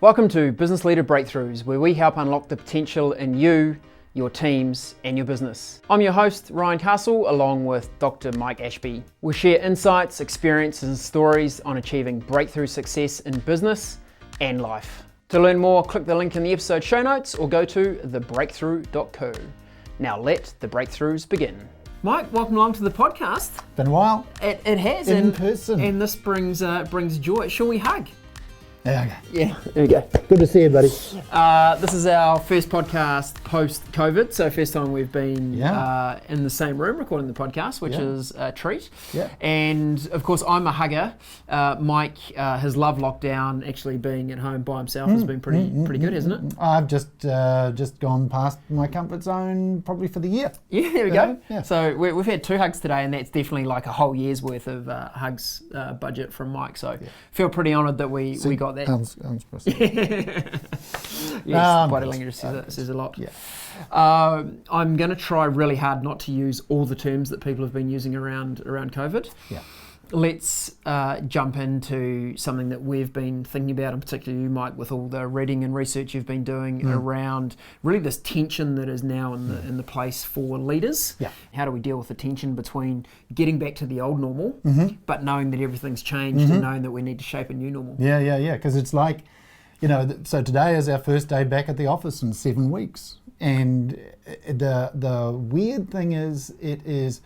Welcome to Business Leader Breakthroughs, where we help unlock the potential in you, your teams, and your business. I'm your host, Ryan Castle, along with Dr. Mike Ashby. We'll share insights, experiences, and stories on achieving breakthrough success in business and life. To learn more, click the link in the episode show notes or go to thebreakthrough.co. Now let the breakthroughs begin. Mike, welcome along to the podcast. Been a while. It has. In person. And this brings joy. Shall we hug? Yeah, okay. Yeah, there we go. Good to see you, buddy. This is our first podcast post-COVID, so first time we've been in the same room recording the podcast, which is a treat. Yeah. And of course, I'm a hugger. Mike has loved lockdown. Actually, being at home by himself has been pretty good, hasn't it? I've just gone past my comfort zone probably for the year. Yeah, there we go. Yeah. So we've had 2 hugs today, and that's definitely like a whole year's worth of hugs budget from Mike. So feel pretty honoured that we got that. Yes, body language says a lot. Yeah. I'm going to try really hard not to use all the terms that people have been using around COVID. Yeah. Let's jump into something that we've been thinking about, and particularly you, Mike, with all the reading and research you've been doing around really this tension that is now in the place for leaders. Yeah. How do we deal with the tension between getting back to the old normal, but knowing that everything's changed and knowing that we need to shape a new normal? Yeah. Because it's like, so today is our first day back at the office in 7 weeks, and the weird thing is, it is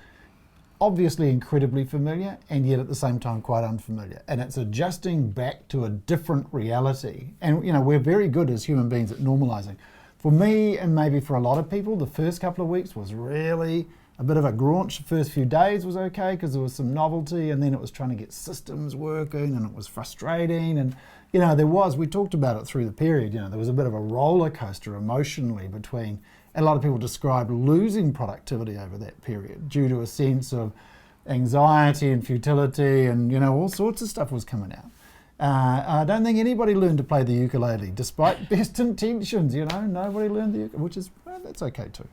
obviously incredibly familiar and yet at the same time quite unfamiliar, and it's adjusting back to a different reality. And we're very good as human beings at normalizing. For me, and maybe for a lot of people, the first couple of weeks was really a bit of a graunch. The first few days was okay because there was some novelty, and then it was trying to get systems working, and it was frustrating. And we talked about it through the period, there was a bit of a roller coaster emotionally between. A lot of people described losing productivity over that period due to a sense of anxiety and futility, and all sorts of stuff was coming out. I don't think anybody learned to play the ukulele, despite best intentions. Nobody learned the ukulele, which is that's okay too.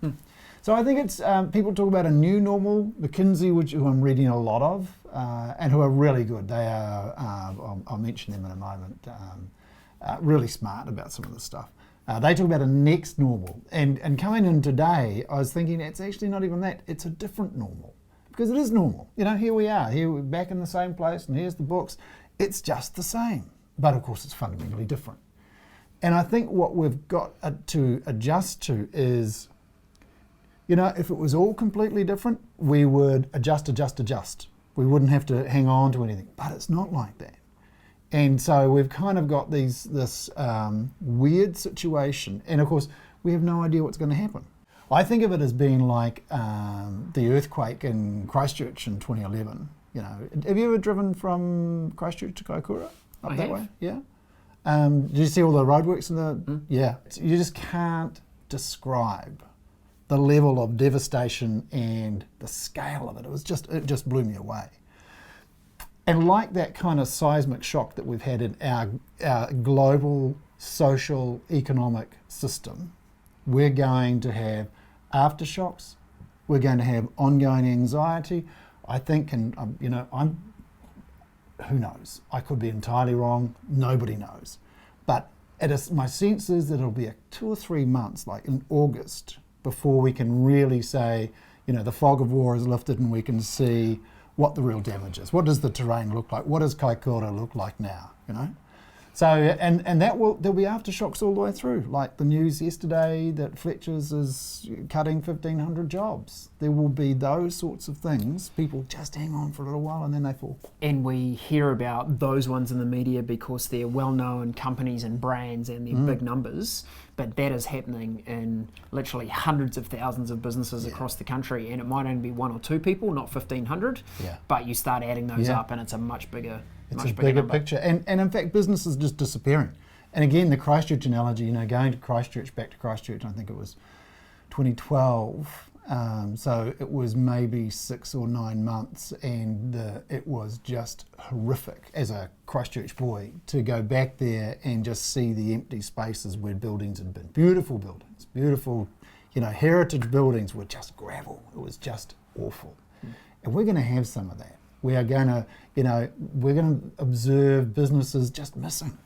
So I think it's people talk about a new normal. McKinsey, who I'm reading a lot of, and who are really good. They are. I'll mention them in a moment. Really smart about some of this stuff. They talk about a next normal, and coming in today, I was thinking it's actually not even that. It's a different normal, because it is normal. Here we are. Here we're back in the same place, and here's the books. It's just the same, but of course it's fundamentally different. And I think what we've got to adjust to is, if it was all completely different, we would adjust. We wouldn't have to hang on to anything, but it's not like that. And so we've kind of got this weird situation, and of course we have no idea what's going to happen. I think of it as being like the earthquake in Christchurch in 2011. Have you ever driven from Christchurch to Kaikoura up that way? Yeah. Did you see all the roadworks in the? Yeah. You just can't describe the level of devastation and the scale of it. It just blew me away. And like that kind of seismic shock that we've had in our global social economic system, we're going to have aftershocks. We're going to have ongoing anxiety. I think, and who knows? I could be entirely wrong. Nobody knows. But my sense is that it'll be 2 or 3 months, like in August, before we can really say, the fog of war is lifted and we can see what the real damage is. What does the terrain look like? What does Kaikoura look like now? So and there'll be aftershocks all the way through. Like the news yesterday that Fletcher's is cutting 1,500 jobs. There will be those sorts of things. People just hang on for a little while and then they fall. And we hear about those ones in the media because they're well-known companies and brands and they're big numbers. But that is happening in literally hundreds of thousands of businesses across the country, and it might only be 1 or 2 people, not 1,500. Yeah. But you start adding those up, and it's a much bigger. It's a bigger picture, and in fact, business is just disappearing. And again, the Christchurch analogy, going to Christchurch, back to Christchurch, I think it was 2012. So it was maybe 6 or 9 months, and it was just horrific as a Christchurch boy to go back there and just see the empty spaces where buildings had been. Beautiful buildings, beautiful, heritage buildings were just gravel. It was just awful. And we're going to have some of that. We are going to, we're going to observe businesses just missing.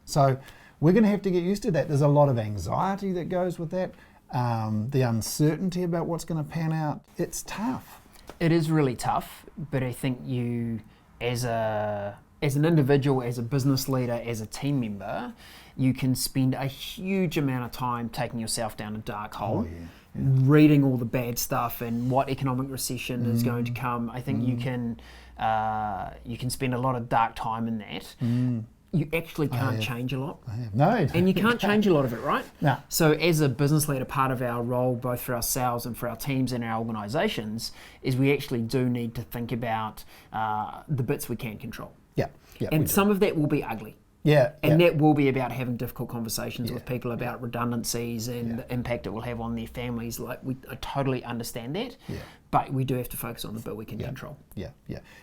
So we're going to have to get used to that. There's a lot of anxiety that goes with that. The uncertainty about what's going to pan out. It's tough. It is really tough, but I think you, as an individual, as a business leader, as a team member, you can spend a huge amount of time taking yourself down a dark hole, reading all the bad stuff and what economic recession is going to come. I think you can spend a lot of dark time in that. You actually can't change a lot. No. And you can't change a lot of it, right? No. So as a business leader, part of our role, both for ourselves and for our teams and our organisations, is we actually do need to think about the bits we can control. Yeah. And some of that will be ugly. And that will be about having difficult conversations with people about redundancies and the impact it will have on their families. Like, I totally understand that, but we do have to focus on the bit we can control.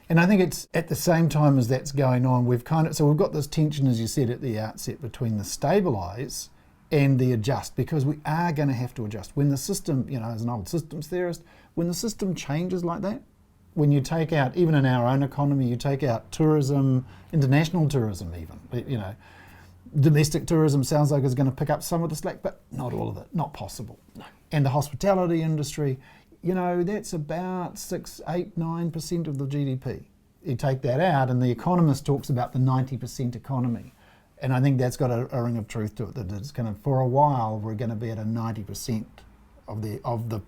And I think it's at the same time as that's going on, we've got this tension, as you said at the outset, between the stabilise and the adjust, because we are going to have to adjust. When the system, as an old systems theorist, when the system changes like that, when you take out, even in our own economy, you take out tourism, international tourism even, domestic tourism sounds like it's going to pick up some of the slack, but not all of it, not possible. No. And the hospitality industry, that's about 6, 8, 9% of the GDP. You take that out, and The Economist talks about the 90% economy. And I think that's got a ring of truth to it, that it's going to, for a while, we're going to be at a 90% of the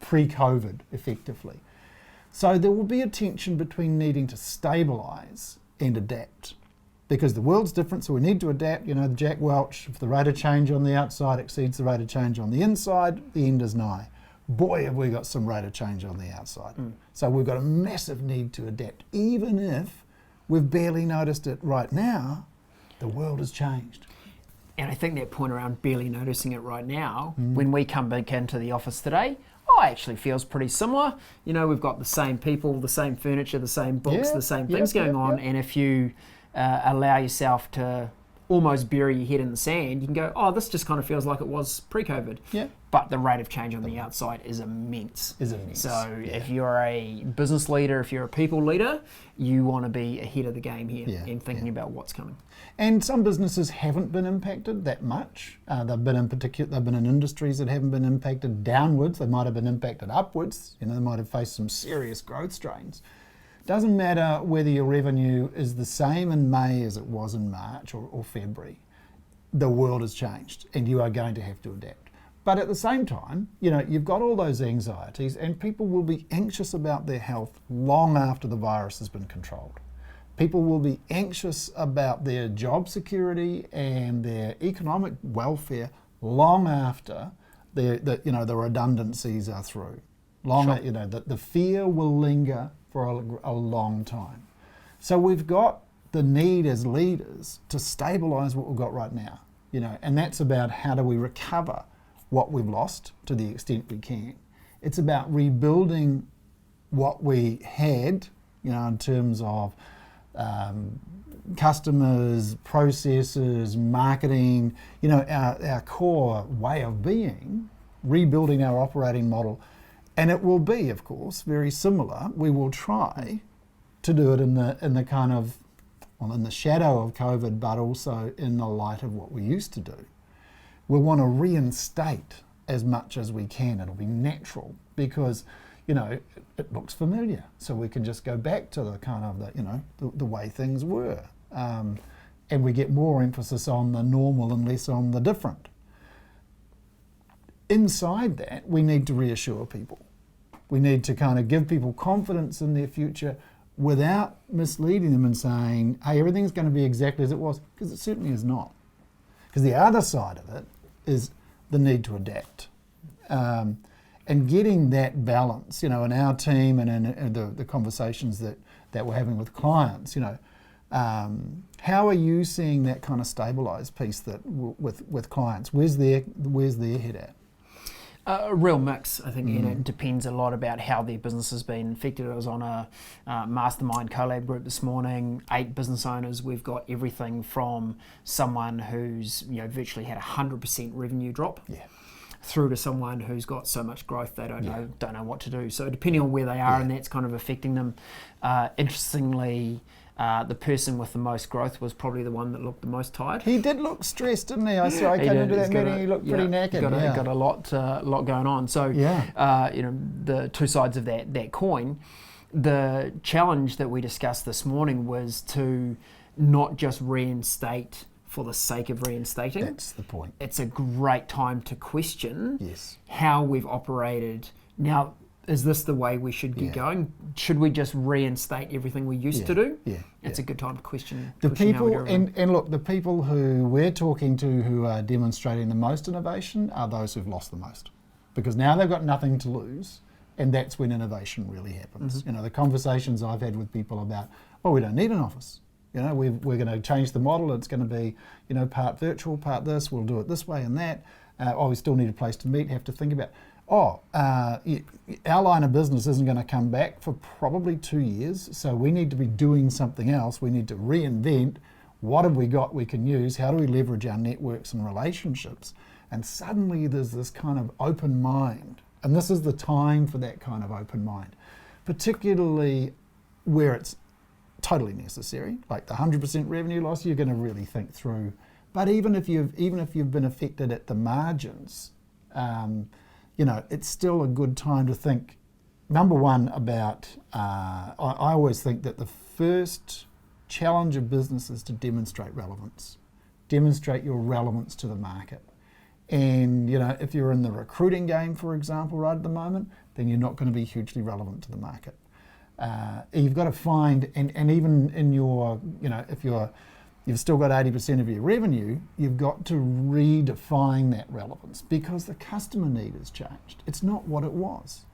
pre-COVID, effectively. So there will be a tension between needing to stabilise and adapt, because the world's different, so we need to adapt. The Jack Welch, if the rate of change on the outside exceeds the rate of change on the inside, the end is nigh. Boy, have we got some rate of change on the outside. So we've got a massive need to adapt. Even if we've barely noticed it right now, the world has changed. And I think that point around barely noticing it right now, when we come back into the office today, actually feels pretty similar. We've got the same people, the same furniture, the same books, the same things going on. And if you allow yourself to almost bury your head in the sand, you can go, this just kind of feels like it was pre-COVID. But the rate of change on the outside is immense. So if you're a business leader, if you're a people leader, you want to be ahead of the game here and thinking about what's coming. And some businesses haven't been impacted that much. They've been in industries that haven't been impacted downwards. They might have been impacted upwards. They might have faced some serious growth strains. Doesn't matter whether your revenue is the same in May as it was in March or February. The world has changed, and you are going to have to adapt. But at the same time, you've got all those anxieties, and people will be anxious about their health long after the virus has been controlled. People will be anxious about their job security and their economic welfare long after the redundancies are through. The fear will linger for a long time. So we've got the need as leaders to stabilise what we've got right now, and that's about how do we recover what we've lost to the extent we can. It's about rebuilding what we had, in terms of customers, processes, marketing, our core way of being, rebuilding our operating model. And it will be, of course, very similar. We will try to do it in the kind of, in the shadow of COVID, but also in the light of what we used to do. We'll want to reinstate as much as we can. It'll be natural because, it looks familiar. So we can just go back to the kind of the way things were. And we get more emphasis on the normal and less on the different. Inside that, we need to reassure people. We need to kind of give people confidence in their future without misleading them and saying, hey, everything's going to be exactly as it was, because it certainly is not. Because the other side of it is the need to adapt. And getting that balance, in our team and in the conversations that we're having with clients, how are you seeing that kind of stabilised piece with clients? Where's their head at? A real mix, I think, and it depends a lot about how their business has been affected. I was on a mastermind collab group this morning, 8 business owners. We've got everything from someone who's virtually had 100% revenue drop, through to someone who's got so much growth they don't know what to do. So depending on where they are, and that's kind of affecting them. Interestingly, The person with the most growth was probably the one that looked the most tired. He did look stressed, didn't he? I saw. I came into that meeting. He looked pretty knackered. Got a lot going on. So the two sides of that coin. The challenge that we discussed this morning was to not just reinstate for the sake of reinstating. That's the point. It's a great time to question how we've operated. Now, is this the way we should get going? Should we just reinstate everything we used to do? It's a good time to question the people. And look, the people who we're talking to who are demonstrating the most innovation are those who've lost the most, because now they've got nothing to lose, and that's when innovation really happens. You know, the conversations I've had with people about, well, we don't need an office. You know, we're going to change the model. It's going to be, you know, part virtual, part this. We'll do it this way and that. We still need a place to meet. Have to think about. Our line of business isn't going to come back for probably 2 years, so we need to be doing something else. We need to reinvent. What have we got we can use? How do we leverage our networks and relationships? And suddenly there's this kind of open mind, and this is the time for that kind of open mind, particularly where it's totally necessary, like the 100% revenue loss. You're going to really think through. But even if you've been affected at the margins, you know, it's still a good time to think, number one, about, I always think that the first challenge of business is to demonstrate relevance. Demonstrate your relevance to the market. And, you know, if you're in the recruiting game, for example, right at the moment, then you're not going to be hugely relevant to the market. You've got to find, and even in your, you know, if you've still got 80% of your revenue, you've got to redefine that relevance, because the customer need has changed. It's not what it was.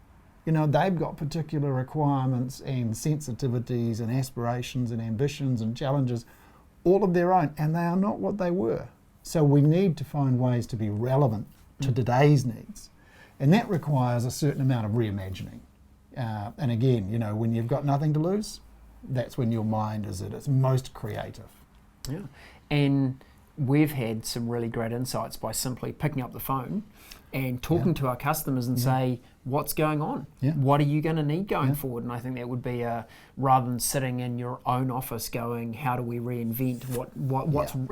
You know, they've got particular requirements and sensitivities and aspirations and ambitions and challenges, all of their own, and they are not what they were. So we need to find ways to be relevant to today's needs. And that requires a certain amount of reimagining. And again, you know, when you've got nothing to lose, that's when your mind is at its most creative. Yeah, and we've had some really great insights by simply picking up the phone and talking to our customers and say, what's going on? What are you going to need going forward? And I think that would be rather than sitting in your own office going, how do we reinvent?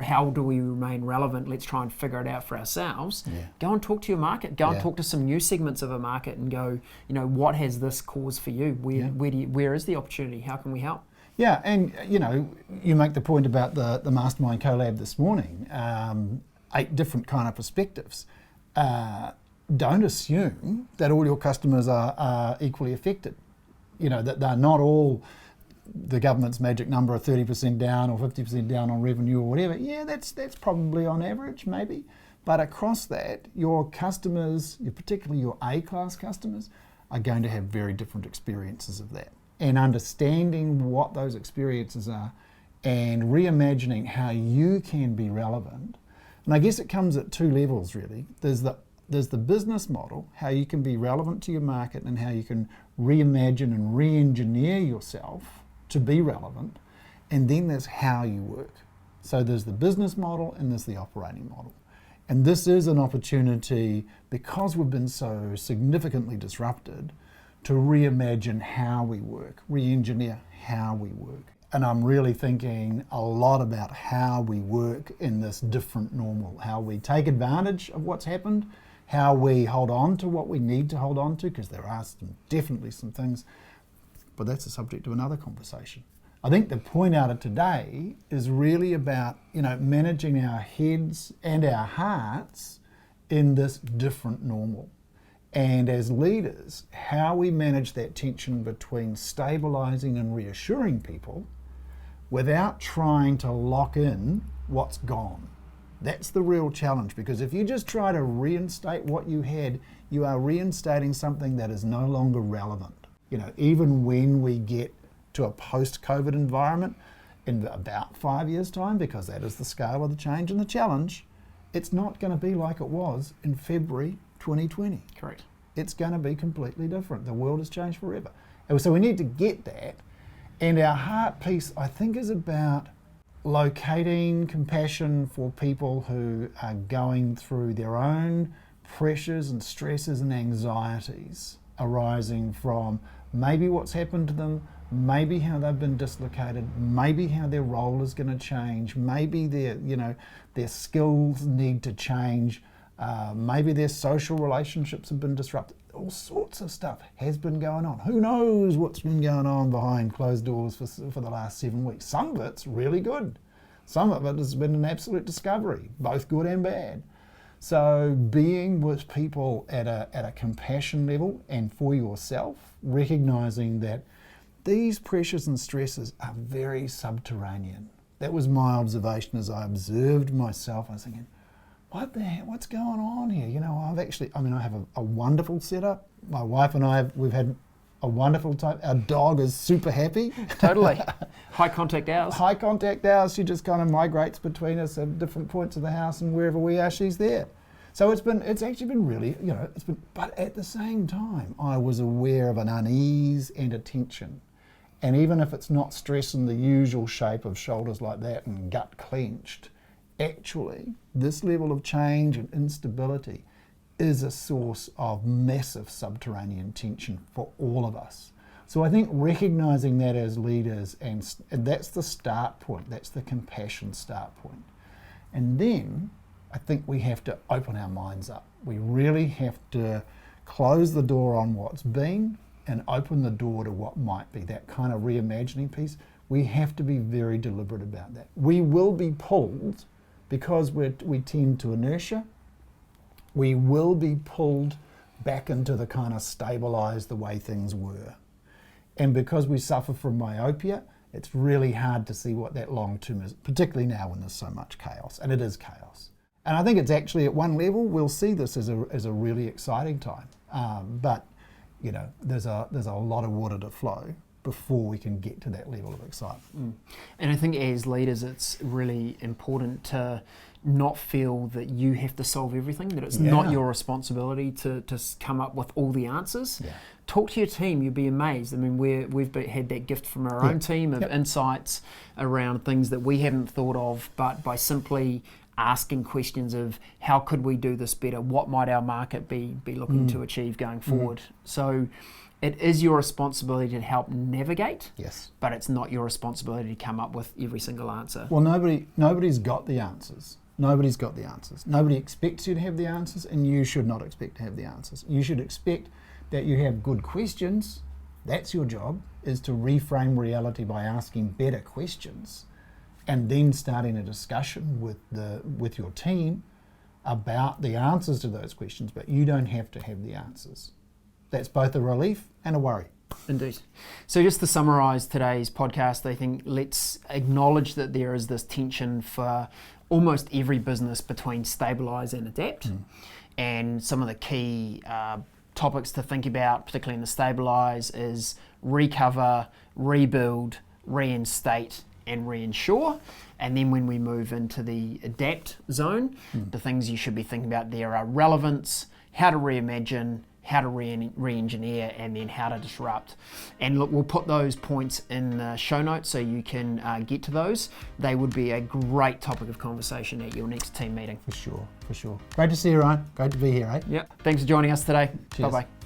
How do we remain relevant? Let's try and figure it out for ourselves. Go and talk to your market. Go and talk to some new segments of a market and go, you know, what has this cause for you? Where is the opportunity? How can we help? Yeah, and you know, you make the point about the Mastermind collab this morning, 8 different kind of perspectives. Don't assume that all your customers are equally affected. You know, that they're not all the government's magic number of 30% down or 50% down on revenue or whatever. Yeah, that's probably on average, maybe. But across that, your customers, particularly your A-class customers, are going to have very different experiences of that. And understanding what those experiences are and reimagining how you can be relevant. And I guess it comes at 2 levels, really. There's the business model, how you can be relevant to your market and how you can reimagine and re-engineer yourself to be relevant. And then there's how you work. So there's the business model and there's the operating model. And this is an opportunity, because we've been so significantly disrupted, to reimagine how we work, re-engineer how we work. And I'm really thinking a lot about how we work in this different normal, how we take advantage of what's happened, how we hold on to what we need to hold on to, because there are definitely some things, but that's the subject of another conversation. I think the point out of today is really about, you know, managing our heads and our hearts in this different normal. And as leaders, how we manage that tension between stabilizing and reassuring people without trying to lock in what's gone. That's the real challenge, because if you just try to reinstate what you had, you are reinstating something that is no longer relevant. You know, even when we get to a post-COVID environment in about 5 years' time, because that is the scale of the change and the challenge, it's not going to be like it was in February 2020. Correct. It's going to be completely different. The world has changed forever. And so we need to get that. And our heart piece, I think, is about locating compassion for people who are going through their own pressures and stresses and anxieties arising from maybe what's happened to them, maybe how they've been dislocated, maybe how their role is going to change, maybe their skills need to change, maybe their social relationships have been disrupted. All sorts of stuff has been going on. Who knows what's been going on behind closed doors for the last 7 weeks. Some of it's really good. Some of it has been an absolute discovery, both good and bad. So being with people at a compassion level and for yourself, recognising that these pressures and stresses are very subterranean. That was my observation as I observed myself. I was thinking, what the heck, what's going on here? You know, I have a wonderful setup. My wife and I, we've had a wonderful time. Our dog is super happy. Totally. High contact hours. High contact hours. She just kind of migrates between us at different points of the house, and wherever we are, she's there. So it's actually been really, but at the same time, I was aware of an unease and a tension. And even if it's not stress in the usual shape of shoulders like that and gut clenched, actually, this level of change and instability is a source of massive subterranean tension for all of us. So I think recognising that as leaders, and that's the start point, that's the compassion start point. And then I think we have to open our minds up. We really have to close the door on what's been and open the door to what might be, that kind of reimagining piece. We have to be very deliberate about that. We will be pulled because we tend to inertia. We will be pulled back into the kind of stabilise the way things were. And because we suffer from myopia, it's really hard to see what that long term is, particularly now when there's so much chaos, and it is chaos. And I think it's actually at one level, we'll see this as a really exciting time. But there's a lot of water to flow before we can get to that level of excitement. And I think as leaders, it's really important to not feel that you have to solve everything, that it's not your responsibility to come up with all the answers. Yeah. Talk to your team, you'll be amazed. I mean, we've had that gift from our own team of insights around things that we haven't thought of, but by simply asking questions of how could we do this better, what might our market be looking to achieve going forward. So it is your responsibility to help navigate, but it's not your responsibility to come up with every single answer. Well, nobody's got the answers. Nobody's got the answers. Nobody expects you to have the answers, and you should not expect to have the answers. You should expect that you have good questions. That's your job, is to reframe reality by asking better questions, and then starting a discussion with your team about the answers to those questions, but you don't have to have the answers. That's both a relief and a worry. Indeed. So just to summarise today's podcast, I think let's acknowledge that there is this tension for almost every business between stabilise and adapt. And some of the key topics to think about, particularly in the stabilise, is recover, rebuild, reinstate, and reinsure. And then when we move into the adapt zone, the things you should be thinking about there are relevance, how to reimagine, how to re-engineer, and then how to disrupt. And look, we'll put those points in the show notes so you can get to those. They would be a great topic of conversation at your next team meeting. For sure. Great to see you, Ryan. Great to be here, eh? Yep. Thanks for joining us today. Cheers. Bye-bye.